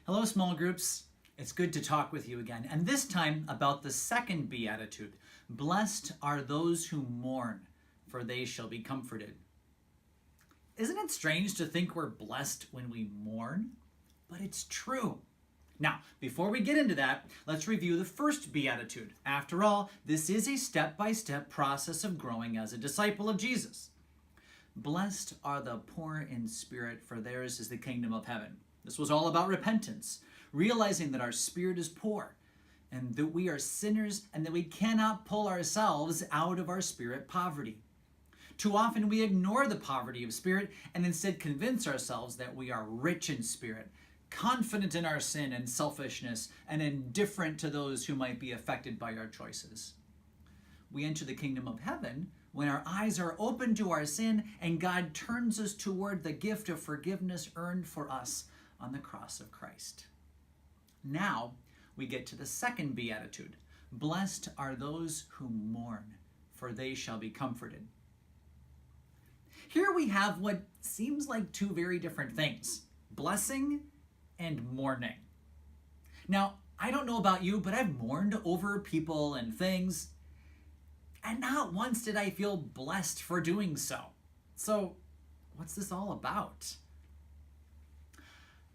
Hello, small groups. It's good to talk with you again, and this time about the second beatitude. Blessed are those who mourn, for they shall be comforted. Isn't it strange to think we're blessed when we mourn? But it's true. Now, before we get into that, let's review the first beatitude. After all, this is a step-by-step process of growing as a disciple of Jesus. Blessed are the poor in spirit, for theirs is the kingdom of heaven. This was all about repentance, realizing that our spirit is poor and that we are sinners and that we cannot pull ourselves out of our spirit poverty. Too often we ignore the poverty of spirit and instead convince ourselves that we are rich in spirit, confident in our sin and selfishness, and indifferent to those who might be affected by our choices. We enter the kingdom of heaven when our eyes are open to our sin and God turns us toward the gift of forgiveness earned for us on the cross of Christ. Now we get to the second beatitude. Blessed are those who mourn, for they shall be comforted. Here we have what seems like two very different things, blessing and mourning. Now, I don't know about you, but I've mourned over people and things, and not once did I feel blessed for doing so. So, what's this all about?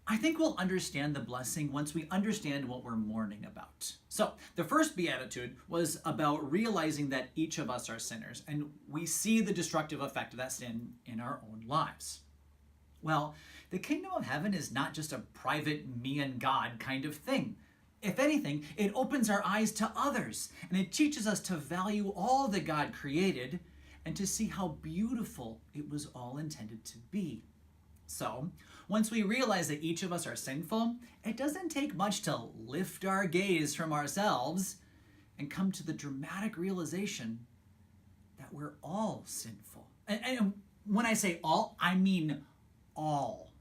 I think we'll understand the blessing once we understand what we're mourning about. So, the first beatitude was about realizing that each of us are sinners, and we see the destructive effect of that sin in our own lives. Well, the kingdom of heaven is not just a private me and God kind of thing. If anything, it opens our eyes to others, and it teaches us to value all that God created and to see how beautiful it was all intended to be. So, once we realize that each of us are sinful, it doesn't take much to lift our gaze from ourselves and come to the dramatic realization that we're all sinful. And when I say all, I mean all.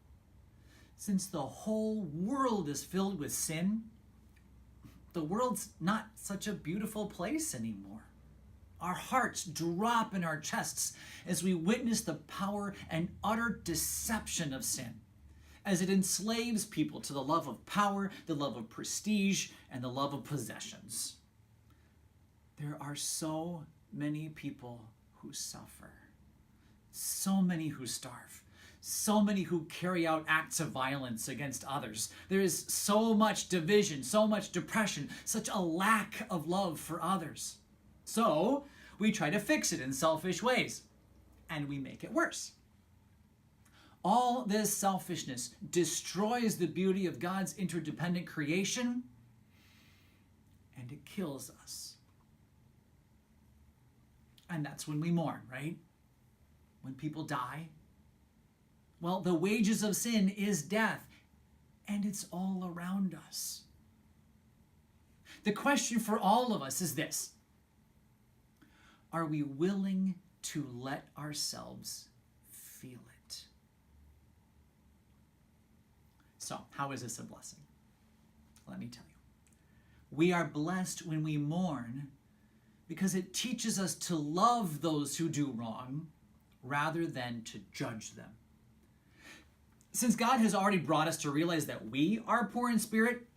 Since the whole world is filled with sin, the world's not such a beautiful place anymore. Our hearts drop in our chests as we witness the power and utter deception of sin, as it enslaves people to the love of power, the love of prestige, and the love of possessions. There are so many people who suffer, so many who starve, so many who carry out acts of violence against others. There is so much division, so much depression, such a lack of love for others. So we try to fix it in selfish ways, and we make it worse. All this selfishness destroys the beauty of God's interdependent creation, and it kills us. And that's when we mourn, right? When people die. Well, the wages of sin is death, and it's all around us. The question for all of us is this: are we willing to let ourselves feel it? So, how is this a blessing? Let me tell you. We are blessed when we mourn because it teaches us to love those who do wrong rather than to judge them. Since God has already brought us to realize that we are poor in spirit,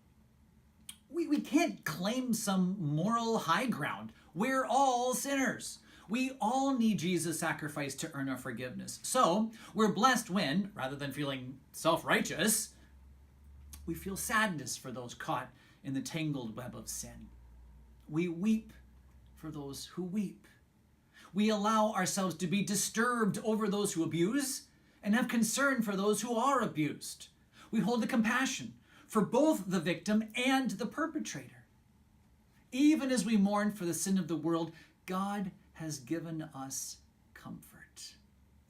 we can't claim some moral high ground. We're all sinners. We all need Jesus' sacrifice to earn our forgiveness. So we're blessed when, rather than feeling self-righteous, we feel sadness for those caught in the tangled web of sin. We weep for those who weep. We allow ourselves to be disturbed over those who abuse and have concern for those who are abused. We hold a compassion for both the victim and the perpetrator. Even as we mourn for the sin of the world, God has given us comfort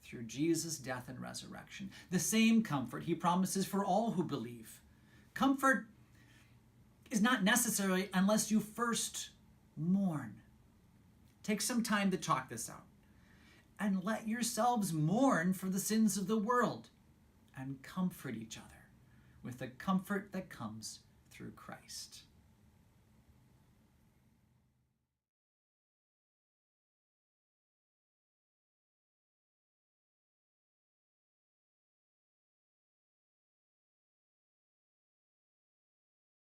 through Jesus' death and resurrection. The same comfort he promises for all who believe. Comfort is not necessary unless you first mourn. Take some time to talk this out and let yourselves mourn for the sins of the world and comfort each other with the comfort that comes through Christ.